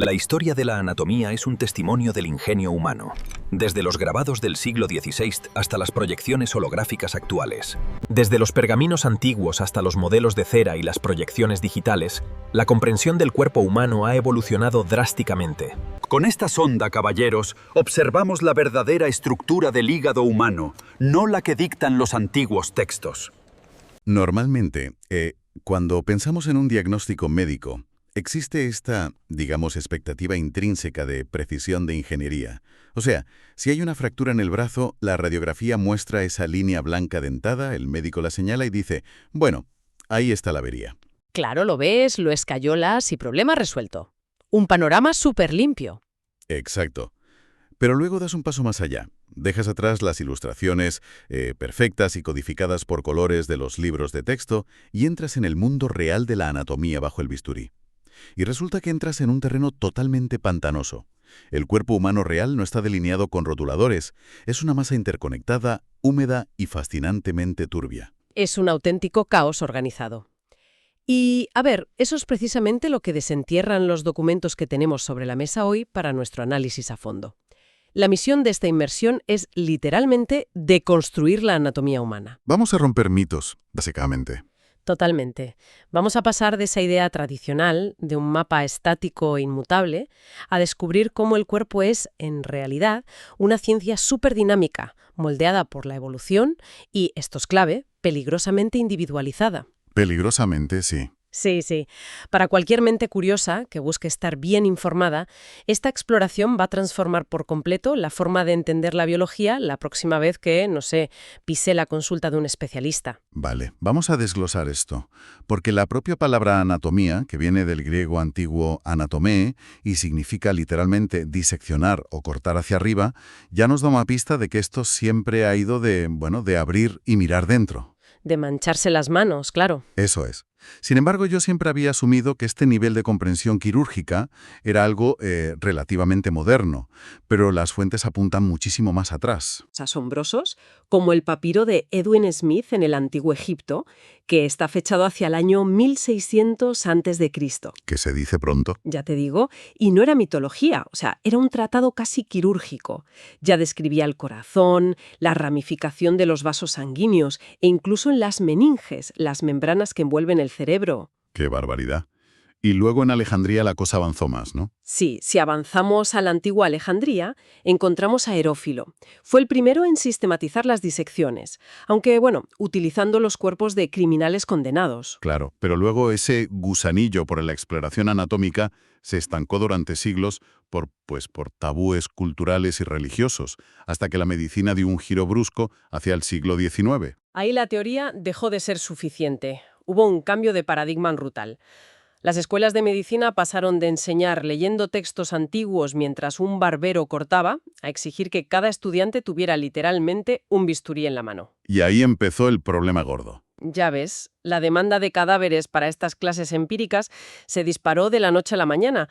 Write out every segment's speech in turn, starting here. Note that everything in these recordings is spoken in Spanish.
La historia de la anatomía es un testimonio del ingenio humano, desde los grabados del siglo XVI hasta las proyecciones holográficas actuales. Desde los pergaminos antiguos hasta los modelos de cera y las proyecciones digitales, la comprensión del cuerpo humano ha evolucionado drásticamente. Con esta sonda, caballeros, observamos la verdadera estructura del hígado humano, no la que dictan los antiguos textos. Normalmente, cuando pensamos en un diagnóstico médico, existe esta, digamos, expectativa intrínseca de precisión de ingeniería. O sea, si hay una fractura en el brazo, la radiografía muestra esa línea blanca dentada, el médico la señala y dice, bueno, ahí está la avería. Claro, lo ves, lo escayolas y problema resuelto. Un panorama súper limpio. Exacto. Pero luego das un paso más allá. Dejas atrás las ilustraciones perfectas y codificadas por colores de los libros de texto y entras en el mundo real de la anatomía bajo el bisturí. Y resulta que entras en un terreno totalmente pantanoso. El cuerpo humano real no está delineado con rotuladores. Es una masa interconectada, húmeda y fascinantemente turbia. Es un auténtico caos organizado. Y, a ver, eso es precisamente lo que desentierran los documentos que tenemos sobre la mesa hoy para nuestro análisis a fondo. La misión de esta inmersión es, literalmente, deconstruir la anatomía humana. Vamos a romper mitos, básicamente. Totalmente. Vamos a pasar de esa idea tradicional de un mapa estático e inmutable a descubrir cómo el cuerpo es, en realidad, una ciencia súper dinámica, moldeada por la evolución y, esto es clave, peligrosamente individualizada. Peligrosamente, sí. Sí. Para cualquier mente curiosa que busque estar bien informada, esta exploración va a transformar por completo la forma de entender la biología la próxima vez que, no sé, pise la consulta de un especialista. Vale, vamos a desglosar esto, porque la propia palabra anatomía, que viene del griego antiguo anatomé y significa literalmente diseccionar o cortar hacia arriba, ya nos da una pista de que esto siempre ha ido de abrir y mirar dentro. De mancharse las manos, claro. Eso es. Sin embargo, yo siempre había asumido que este nivel de comprensión quirúrgica era algo relativamente moderno, pero las fuentes apuntan muchísimo más atrás. Asombrosos, como el papiro de Edwin Smith en el Antiguo Egipto, que está fechado hacia el año 1600 a.C. Que se dice pronto. Ya te digo, y no era mitología, o sea, era un tratado casi quirúrgico. Ya describía el corazón, la ramificación de los vasos sanguíneos e incluso en las meninges, las membranas que envuelven el cerebro. ¡Qué barbaridad! Y luego en Alejandría la cosa avanzó más, ¿no? Sí, si avanzamos a la antigua Alejandría, encontramos a Herófilo. Fue el primero en sistematizar las disecciones, aunque, utilizando los cuerpos de criminales condenados. Claro, pero luego ese gusanillo por la exploración anatómica se estancó durante siglos por tabúes culturales y religiosos, hasta que la medicina dio un giro brusco hacia el siglo XIX. Ahí la teoría dejó de ser suficiente. Hubo un cambio de paradigma brutal. Las escuelas de medicina pasaron de enseñar leyendo textos antiguos mientras un barbero cortaba a exigir que cada estudiante tuviera literalmente un bisturí en la mano. Y ahí empezó el problema gordo. Ya ves, la demanda de cadáveres para estas clases empíricas se disparó de la noche a la mañana.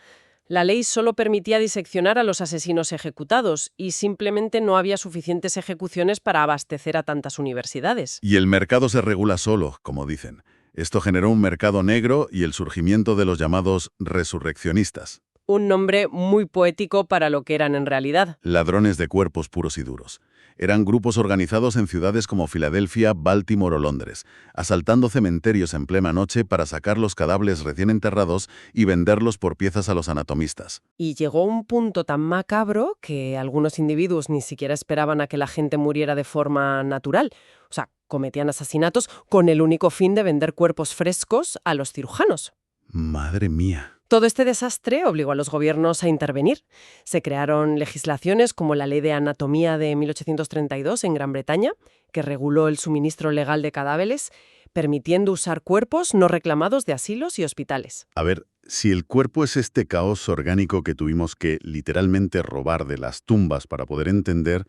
La ley solo permitía diseccionar a los asesinos ejecutados y simplemente no había suficientes ejecuciones para abastecer a tantas universidades. Y el mercado se regula solo, como dicen. Esto generó un mercado negro y el surgimiento de los llamados resurreccionistas. Un nombre muy poético para lo que eran en realidad. Ladrones de cuerpos puros y duros. Eran grupos organizados en ciudades como Filadelfia, Baltimore o Londres, asaltando cementerios en plena noche para sacar los cadáveres recién enterrados y venderlos por piezas a los anatomistas. Y llegó un punto tan macabro que algunos individuos ni siquiera esperaban a que la gente muriera de forma natural. O sea, cometían asesinatos con el único fin de vender cuerpos frescos a los cirujanos. ¡Madre mía! Todo este desastre obligó a los gobiernos a intervenir. Se crearon legislaciones como la Ley de Anatomía de 1832 en Gran Bretaña, que reguló el suministro legal de cadáveres, permitiendo usar cuerpos no reclamados de asilos y hospitales. A ver, si el cuerpo es este caos orgánico que tuvimos que literalmente robar de las tumbas para poder entender,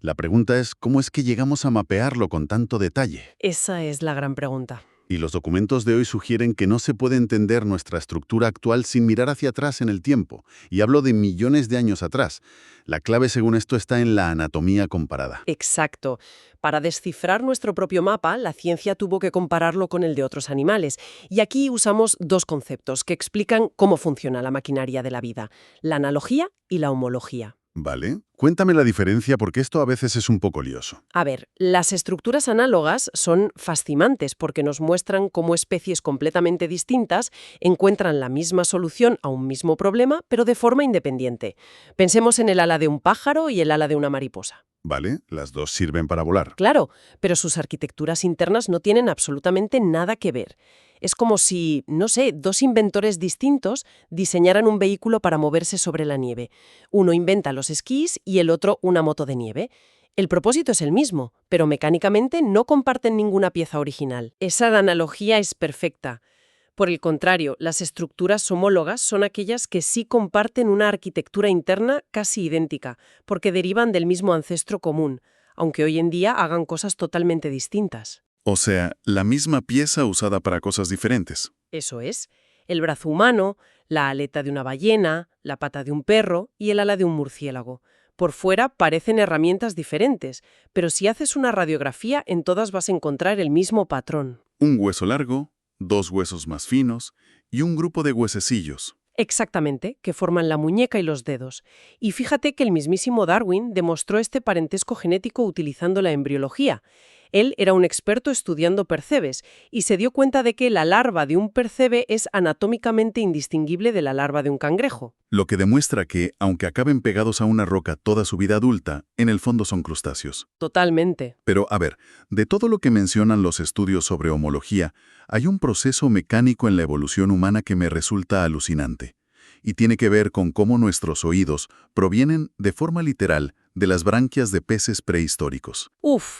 la pregunta es, ¿cómo es que llegamos a mapearlo con tanto detalle? Esa es la gran pregunta. Y los documentos de hoy sugieren que no se puede entender nuestra estructura actual sin mirar hacia atrás en el tiempo. Y hablo de millones de años atrás. La clave, según esto, está en la anatomía comparada. Exacto. Para descifrar nuestro propio mapa, la ciencia tuvo que compararlo con el de otros animales. Y aquí usamos dos conceptos que explican cómo funciona la maquinaria de la vida: la analogía y la homología. ¿Vale? Cuéntame la diferencia porque esto a veces es un poco lioso. A ver, las estructuras análogas son fascinantes porque nos muestran cómo especies completamente distintas encuentran la misma solución a un mismo problema, pero de forma independiente. Pensemos en el ala de un pájaro y el ala de una mariposa. ¿Vale? Las dos sirven para volar. Claro, pero sus arquitecturas internas no tienen absolutamente nada que ver. Es como si, no sé, dos inventores distintos diseñaran un vehículo para moverse sobre la nieve. Uno inventa los esquís y el otro una moto de nieve. El propósito es el mismo, pero mecánicamente no comparten ninguna pieza original. Esa analogía es perfecta. Por el contrario, las estructuras homólogas son aquellas que sí comparten una arquitectura interna casi idéntica, porque derivan del mismo ancestro común, aunque hoy en día hagan cosas totalmente distintas. O sea, la misma pieza usada para cosas diferentes. Eso es, el brazo humano, la aleta de una ballena, la pata de un perro y el ala de un murciélago. Por fuera parecen herramientas diferentes, pero si haces una radiografía, en todas vas a encontrar el mismo patrón. Un hueso largo, dos huesos más finos y un grupo de huesecillos. Exactamente, que forman la muñeca y los dedos. Y fíjate que el mismísimo Darwin demostró este parentesco genético utilizando la embriología. Él era un experto estudiando percebes y se dio cuenta de que la larva de un percebe es anatómicamente indistinguible de la larva de un cangrejo. Lo que demuestra que, aunque acaben pegados a una roca toda su vida adulta, en el fondo son crustáceos. Totalmente. Pero, a ver, de todo lo que mencionan los estudios sobre homología, hay un proceso mecánico en la evolución humana que me resulta alucinante. Y tiene que ver con cómo nuestros oídos provienen, de forma literal, de las branquias de peces prehistóricos.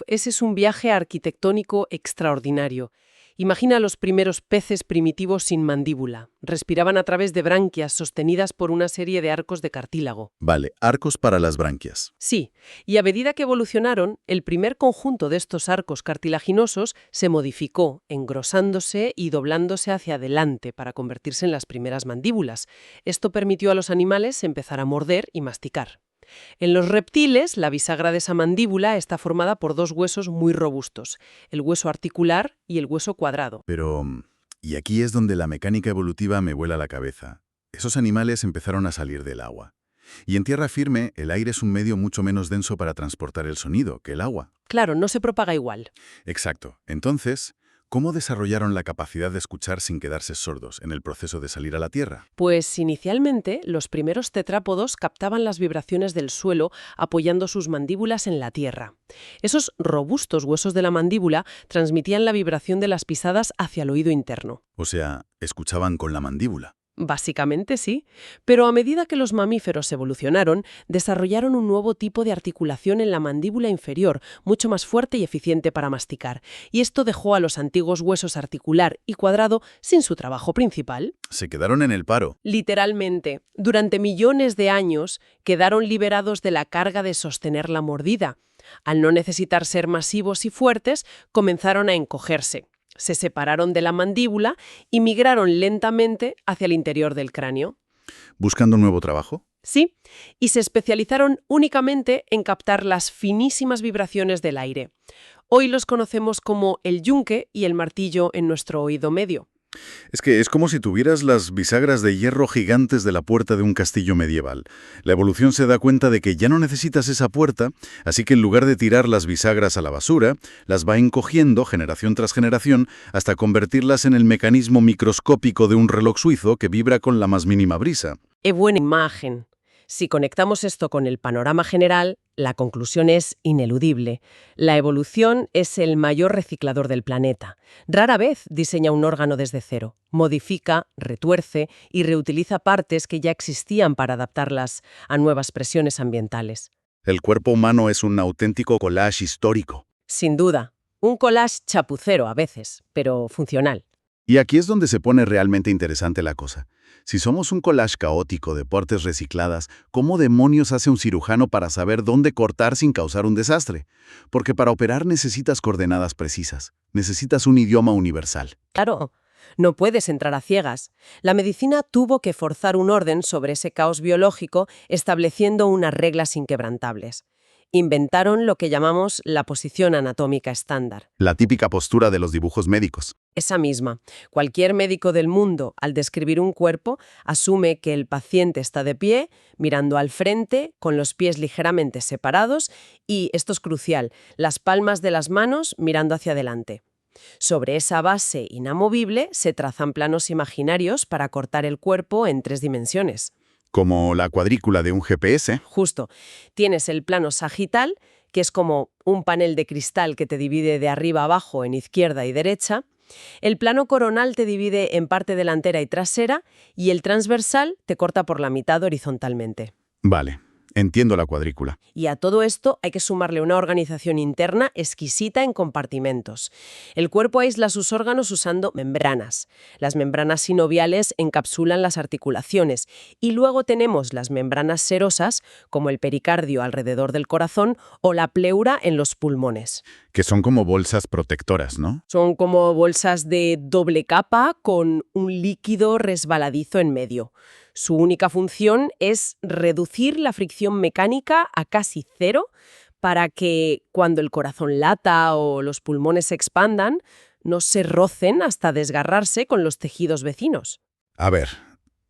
Ese es un viaje arquitectónico extraordinario. Imagina los primeros peces primitivos sin mandíbula. Respiraban a través de branquias sostenidas por una serie de arcos de cartílago. Vale, arcos para las branquias. Sí, y a medida que evolucionaron, el primer conjunto de estos arcos cartilaginosos se modificó, engrosándose y doblándose hacia adelante para convertirse en las primeras mandíbulas. Esto permitió a los animales empezar a morder y masticar. En los reptiles, la bisagra de esa mandíbula está formada por dos huesos muy robustos, el hueso articular y el hueso cuadrado. Pero, y aquí es donde la mecánica evolutiva me vuela la cabeza. Esos animales empezaron a salir del agua. Y en tierra firme, el aire es un medio mucho menos denso para transportar el sonido que el agua. Claro, no se propaga igual. Exacto. Entonces, ¿cómo desarrollaron la capacidad de escuchar sin quedarse sordos en el proceso de salir a la tierra? Pues inicialmente, los primeros tetrápodos captaban las vibraciones del suelo apoyando sus mandíbulas en la tierra. Esos robustos huesos de la mandíbula transmitían la vibración de las pisadas hacia el oído interno. O sea, escuchaban con la mandíbula. Básicamente sí, pero a medida que los mamíferos evolucionaron, desarrollaron un nuevo tipo de articulación en la mandíbula inferior, mucho más fuerte y eficiente para masticar, y esto dejó a los antiguos huesos articular y cuadrado sin su trabajo principal. Se quedaron en el paro. Literalmente, durante millones de años quedaron liberados de la carga de sostener la mordida. Al no necesitar ser masivos y fuertes, comenzaron a encogerse. Se separaron de la mandíbula y migraron lentamente hacia el interior del cráneo. ¿Buscando un nuevo trabajo? Sí, y se especializaron únicamente en captar las finísimas vibraciones del aire. Hoy los conocemos como el yunque y el martillo en nuestro oído medio. Es que es como si tuvieras las bisagras de hierro gigantes de la puerta de un castillo medieval. La evolución se da cuenta de que ya no necesitas esa puerta, así que en lugar de tirar las bisagras a la basura, las va encogiendo generación tras generación hasta convertirlas en el mecanismo microscópico de un reloj suizo que vibra con la más mínima brisa. ¡Qué buena imagen! Si conectamos esto con el panorama general, la conclusión es ineludible. La evolución es el mayor reciclador del planeta. Rara vez diseña un órgano desde cero. Modifica, retuerce y reutiliza partes que ya existían para adaptarlas a nuevas presiones ambientales. El cuerpo humano es un auténtico collage histórico. Sin duda, un collage chapucero a veces, pero funcional. Y aquí es donde se pone realmente interesante la cosa. Si somos un collage caótico de partes recicladas, ¿cómo demonios hace un cirujano para saber dónde cortar sin causar un desastre? Porque para operar necesitas coordenadas precisas, necesitas un idioma universal. Claro, no puedes entrar a ciegas. La medicina tuvo que forzar un orden sobre ese caos biológico estableciendo unas reglas inquebrantables. Inventaron lo que llamamos la posición anatómica estándar. La típica postura de los dibujos médicos. Esa misma. Cualquier médico del mundo, al describir un cuerpo, asume que el paciente está de pie, mirando al frente, con los pies ligeramente separados y, esto es crucial, las palmas de las manos mirando hacia adelante. Sobre esa base inamovible se trazan planos imaginarios para cortar el cuerpo en 3 dimensiones. Como la cuadrícula de un GPS. Justo. Tienes el plano sagital, que es como un panel de cristal que te divide de arriba a abajo en izquierda y derecha. El plano coronal te divide en parte delantera y trasera y el transversal te corta por la mitad horizontalmente. Vale, entiendo la cuadrícula. Y a todo esto hay que sumarle una organización interna exquisita en compartimentos. El cuerpo aísla sus órganos usando membranas. Las membranas sinoviales encapsulan las articulaciones y luego tenemos las membranas serosas, como el pericardio alrededor del corazón o la pleura en los pulmones. Que son como bolsas protectoras, ¿no? Son como bolsas de doble capa con un líquido resbaladizo en medio. Su única función es reducir la fricción mecánica a casi cero para que cuando el corazón lata o los pulmones se expandan, no se rocen hasta desgarrarse con los tejidos vecinos. A ver,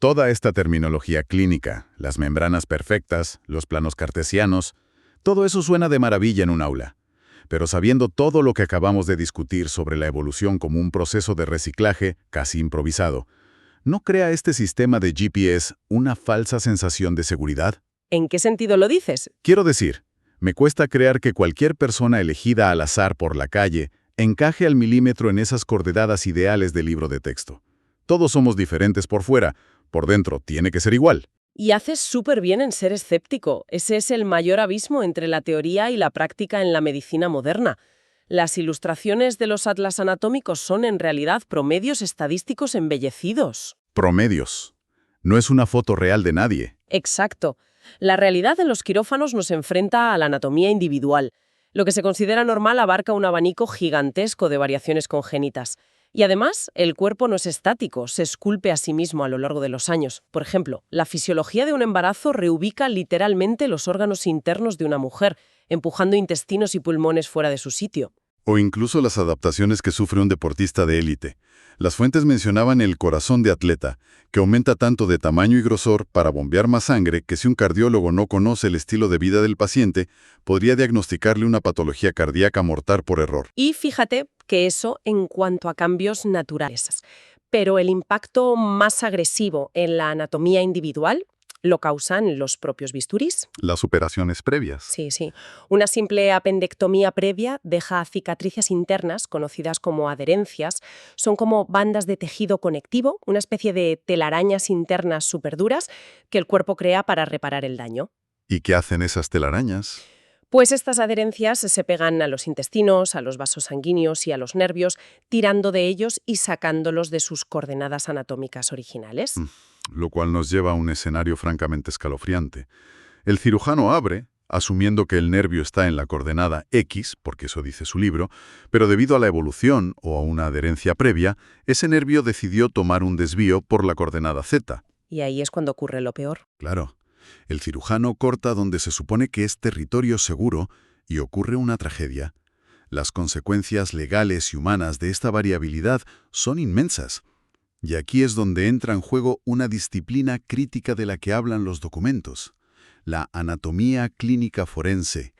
toda esta terminología clínica, las membranas perfectas, los planos cartesianos, todo eso suena de maravilla en un aula. Pero sabiendo todo lo que acabamos de discutir sobre la evolución como un proceso de reciclaje casi improvisado, ¿no crea este sistema de GPS una falsa sensación de seguridad? ¿En qué sentido lo dices? Quiero decir, me cuesta creer que cualquier persona elegida al azar por la calle encaje al milímetro en esas coordenadas ideales del libro de texto. Todos somos diferentes por fuera, por dentro tiene que ser igual. Y haces súper bien en ser escéptico. Ese es el mayor abismo entre la teoría y la práctica en la medicina moderna. Las ilustraciones de los atlas anatómicos son en realidad promedios estadísticos embellecidos. Promedios. No es una foto real de nadie. Exacto. La realidad en los quirófanos nos enfrenta a la anatomía individual. Lo que se considera normal abarca un abanico gigantesco de variaciones congénitas. Y además, el cuerpo no es estático, se esculpe a sí mismo a lo largo de los años. Por ejemplo, la fisiología de un embarazo reubica literalmente los órganos internos de una mujer, empujando intestinos y pulmones fuera de su sitio. O incluso las adaptaciones que sufre un deportista de élite. Las fuentes mencionaban el corazón de atleta, que aumenta tanto de tamaño y grosor para bombear más sangre que si un cardiólogo no conoce el estilo de vida del paciente, podría diagnosticarle una patología cardíaca mortal por error. Y fíjate que eso en cuanto a cambios naturales. Pero el impacto más agresivo en la anatomía individual lo causan los propios bisturís. Las operaciones previas. Sí. Una simple apendectomía previa deja cicatrices internas, conocidas como adherencias. Son como bandas de tejido conectivo, una especie de telarañas internas superduras que el cuerpo crea para reparar el daño. ¿Y qué hacen esas telarañas? Pues estas adherencias se pegan a los intestinos, a los vasos sanguíneos y a los nervios, tirando de ellos y sacándolos de sus coordenadas anatómicas originales. Lo cual nos lleva a un escenario francamente escalofriante. El cirujano abre, asumiendo que el nervio está en la coordenada X, porque eso dice su libro, pero debido a la evolución o a una adherencia previa, ese nervio decidió tomar un desvío por la coordenada Z. Y ahí es cuando ocurre lo peor. Claro. El cirujano corta donde se supone que es territorio seguro y ocurre una tragedia. Las consecuencias legales y humanas de esta variabilidad son inmensas. Y aquí es donde entra en juego una disciplina crítica de la que hablan los documentos, la anatomía clínica forense.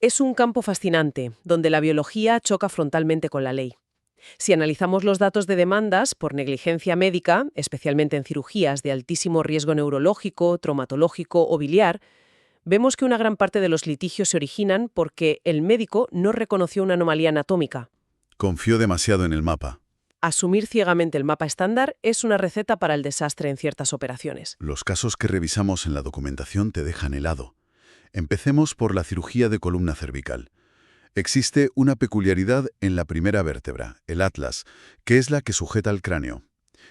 Es un campo fascinante, donde la biología choca frontalmente con la ley. Si analizamos los datos de demandas por negligencia médica, especialmente en cirugías de altísimo riesgo neurológico, traumatológico o biliar, vemos que una gran parte de los litigios se originan porque el médico no reconoció una anomalía anatómica. Confió demasiado en el mapa. Asumir ciegamente el mapa estándar es una receta para el desastre en ciertas operaciones. Los casos que revisamos en la documentación te dejan helado. Empecemos por la cirugía de columna cervical. Existe una peculiaridad en la primera vértebra, el atlas, que es la que sujeta al cráneo.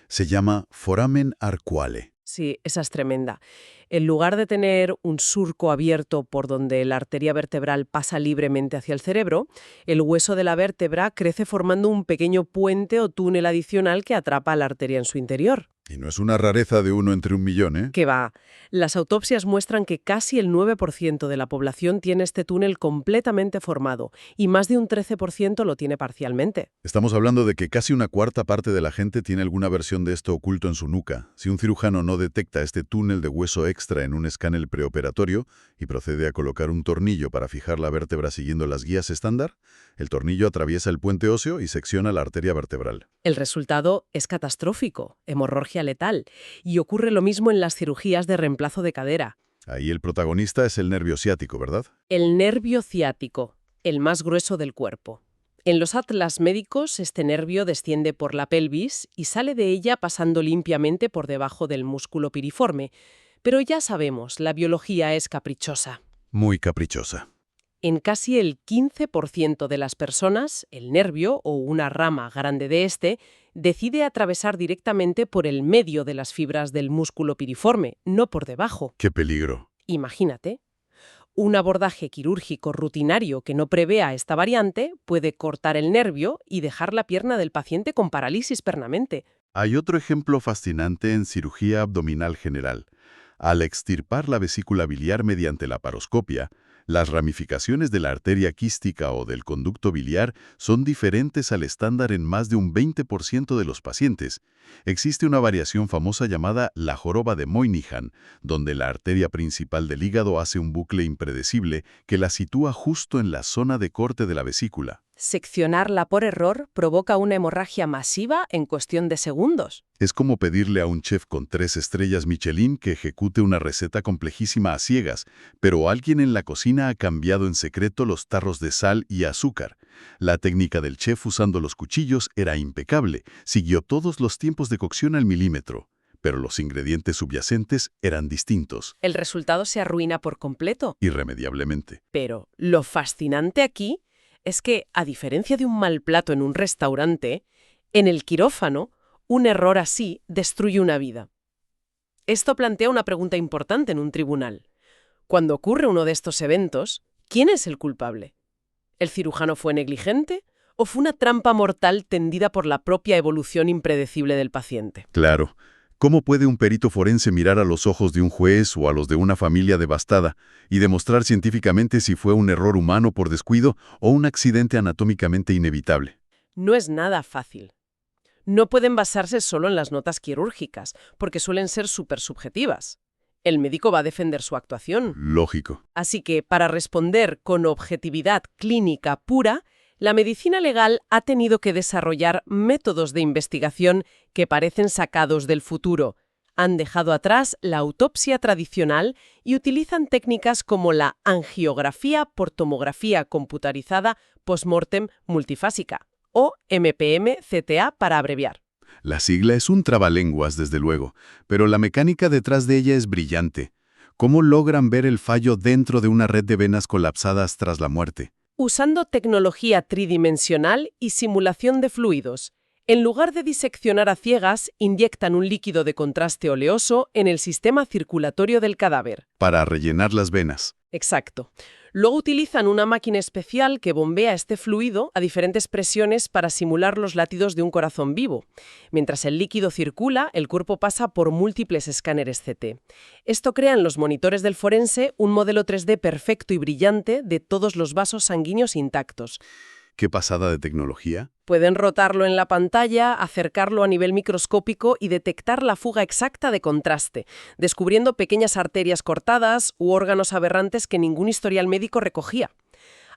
Se llama foramen arcuale. Sí, esa es tremenda. En lugar de tener un surco abierto por donde la arteria vertebral pasa libremente hacia el cerebro, el hueso de la vértebra crece formando un pequeño puente o túnel adicional que atrapa a la arteria en su interior. Y no es una rareza de 1 entre 1.000.000, ¿eh? Que va. Las autopsias muestran que casi el 9% de la población tiene este túnel completamente formado y más de un 13% lo tiene parcialmente. Estamos hablando de que casi una cuarta parte de la gente tiene alguna versión de esto oculto en su nuca. Si un cirujano no detecta este túnel de hueso extra en un escáner preoperatorio y procede a colocar un tornillo para fijar la vértebra siguiendo las guías estándar, el tornillo atraviesa el puente óseo y secciona la arteria vertebral. El resultado es catastrófico, hemorragia letal, y ocurre lo mismo en las cirugías de reemplazo de cadera. Ahí el protagonista es el nervio ciático, ¿verdad? El nervio ciático, el más grueso del cuerpo. En los atlas médicos, este nervio desciende por la pelvis y sale de ella pasando limpiamente por debajo del músculo piriforme. Pero ya sabemos, la biología es caprichosa. Muy caprichosa. En casi el 15% de las personas, el nervio, o una rama grande de este, decide atravesar directamente por el medio de las fibras del músculo piriforme, no por debajo. ¡Qué peligro! Imagínate. Un abordaje quirúrgico rutinario que no prevea esta variante puede cortar el nervio y dejar la pierna del paciente con parálisis permanente. Hay otro ejemplo fascinante en cirugía abdominal general. Al extirpar la vesícula biliar mediante la laparoscopia, las ramificaciones de la arteria quística o del conducto biliar son diferentes al estándar en más de un 20% de los pacientes. Existe una variación famosa llamada la joroba de Moynihan, donde la arteria principal del hígado hace un bucle impredecible que la sitúa justo en la zona de corte de la vesícula. Seccionarla por error provoca una hemorragia masiva en cuestión de segundos. Es como pedirle a un chef con 3 estrellas Michelin que ejecute una receta complejísima a ciegas, pero alguien en la cocina ha cambiado en secreto los tarros de sal y azúcar. La técnica del chef usando los cuchillos era impecable, siguió todos los tiempos de cocción al milímetro, pero los ingredientes subyacentes eran distintos. El resultado se arruina por completo. Irremediablemente. Pero lo fascinante aquí es que, a diferencia de un mal plato en un restaurante, en el quirófano, un error así destruye una vida. Esto plantea una pregunta importante en un tribunal. Cuando ocurre uno de estos eventos, ¿quién es el culpable? ¿El cirujano fue negligente o fue una trampa mortal tendida por la propia evolución impredecible del paciente? Claro. ¿Cómo puede un perito forense mirar a los ojos de un juez o a los de una familia devastada y demostrar científicamente si fue un error humano por descuido o un accidente anatómicamente inevitable? No es nada fácil. No pueden basarse solo en las notas quirúrgicas, porque suelen ser súper subjetivas. El médico va a defender su actuación. Lógico. Así que, para responder con objetividad clínica pura, la medicina legal ha tenido que desarrollar métodos de investigación que parecen sacados del futuro. Han dejado atrás la autopsia tradicional y utilizan técnicas como la angiografía por tomografía computarizada postmortem multifásica, o MPM-CTA para abreviar. La sigla es un trabalenguas, desde luego, pero la mecánica detrás de ella es brillante. ¿Cómo logran ver el fallo dentro de una red de venas colapsadas tras la muerte? Usando tecnología tridimensional y simulación de fluidos. En lugar de diseccionar a ciegas, inyectan un líquido de contraste oleoso en el sistema circulatorio del cadáver. Para rellenar las venas. Exacto. Luego utilizan una máquina especial que bombea este fluido a diferentes presiones para simular los latidos de un corazón vivo. Mientras el líquido circula, el cuerpo pasa por múltiples escáneres CT. Esto crea en los monitores del forense un modelo 3D perfecto y brillante de todos los vasos sanguíneos intactos. ¿Qué pasada de tecnología? Pueden rotarlo en la pantalla, acercarlo a nivel microscópico y detectar la fuga exacta de contraste, descubriendo pequeñas arterias cortadas u órganos aberrantes que ningún historial médico recogía.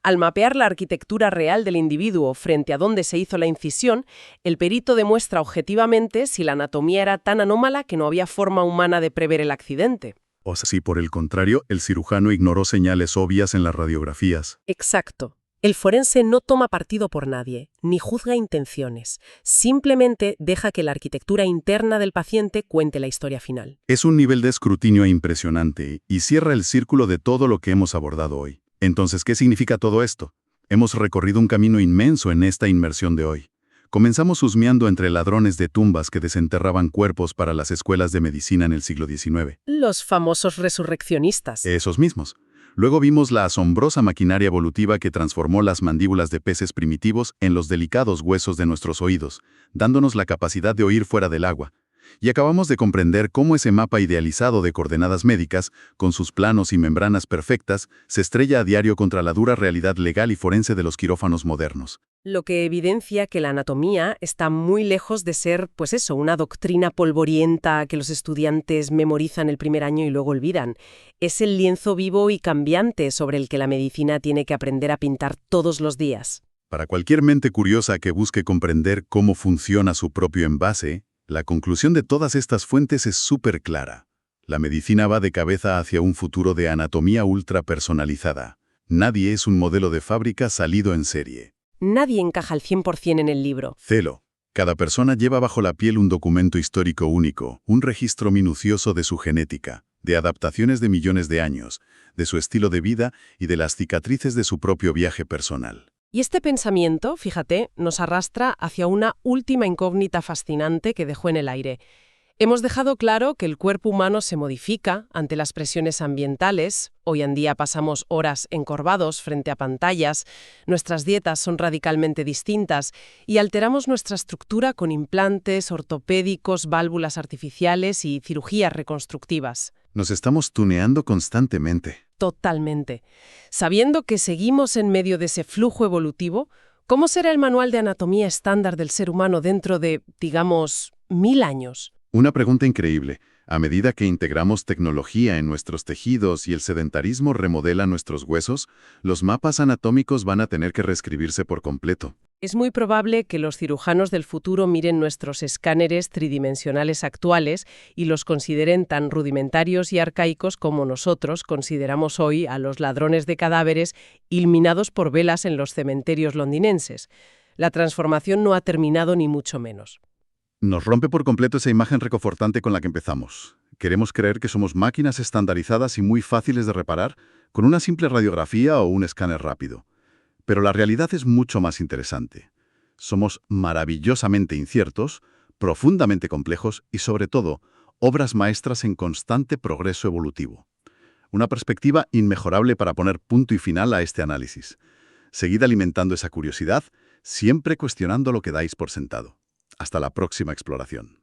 Al mapear la arquitectura real del individuo frente a donde se hizo la incisión, el perito demuestra objetivamente si la anatomía era tan anómala que no había forma humana de prever el accidente. O si, por el contrario, el cirujano ignoró señales obvias en las radiografías. Exacto. El forense no toma partido por nadie, ni juzga intenciones. Simplemente deja que la arquitectura interna del paciente cuente la historia final. Es un nivel de escrutinio impresionante y cierra el círculo de todo lo que hemos abordado hoy. Entonces, ¿qué significa todo esto? Hemos recorrido un camino inmenso en esta inmersión de hoy. Comenzamos husmeando entre ladrones de tumbas que desenterraban cuerpos para las escuelas de medicina en el siglo XIX. Los famosos resurreccionistas. Esos mismos. Luego vimos la asombrosa maquinaria evolutiva que transformó las mandíbulas de peces primitivos en los delicados huesos de nuestros oídos, dándonos la capacidad de oír fuera del agua. Y acabamos de comprender cómo ese mapa idealizado de coordenadas médicas, con sus planos y membranas perfectas, se estrella a diario contra la dura realidad legal y forense de los quirófanos modernos. Lo que evidencia que la anatomía está muy lejos de ser, pues eso, una doctrina polvorienta que los estudiantes memorizan el primer año y luego olvidan. Es el lienzo vivo y cambiante sobre el que la medicina tiene que aprender a pintar todos los días. Para cualquier mente curiosa que busque comprender cómo funciona su propio envase, la conclusión de todas estas fuentes es súper clara. La medicina va de cabeza hacia un futuro de anatomía ultra personalizada. Nadie es un modelo de fábrica salido en serie. Nadie encaja al 100% en el libro. Celo. Cada persona lleva bajo la piel un documento histórico único, un registro minucioso de su genética, de adaptaciones de millones de años, de su estilo de vida y de las cicatrices de su propio viaje personal. Y este pensamiento, fíjate, nos arrastra hacia una última incógnita fascinante que dejó en el aire. Hemos dejado claro que el cuerpo humano se modifica ante las presiones ambientales. Hoy en día pasamos horas encorvados frente a pantallas, nuestras dietas son radicalmente distintas y alteramos nuestra estructura con implantes ortopédicos, válvulas artificiales y cirugías reconstructivas. Nos estamos tuneando constantemente. Totalmente. Sabiendo que seguimos en medio de ese flujo evolutivo, ¿cómo será el manual de anatomía estándar del ser humano dentro de, digamos, 1000 años? Una pregunta increíble. A medida que integramos tecnología en nuestros tejidos y el sedentarismo remodela nuestros huesos, los mapas anatómicos van a tener que reescribirse por completo. Es muy probable que los cirujanos del futuro miren nuestros escáneres tridimensionales actuales y los consideren tan rudimentarios y arcaicos como nosotros consideramos hoy a los ladrones de cadáveres iluminados por velas en los cementerios londinenses. La transformación no ha terminado ni mucho menos. Nos rompe por completo esa imagen reconfortante con la que empezamos. Queremos creer que somos máquinas estandarizadas y muy fáciles de reparar, con una simple radiografía o un escáner rápido. Pero la realidad es mucho más interesante. Somos maravillosamente inciertos, profundamente complejos y, sobre todo, obras maestras en constante progreso evolutivo. Una perspectiva inmejorable para poner punto y final a este análisis. Seguid alimentando esa curiosidad, siempre cuestionando lo que dais por sentado. Hasta la próxima exploración.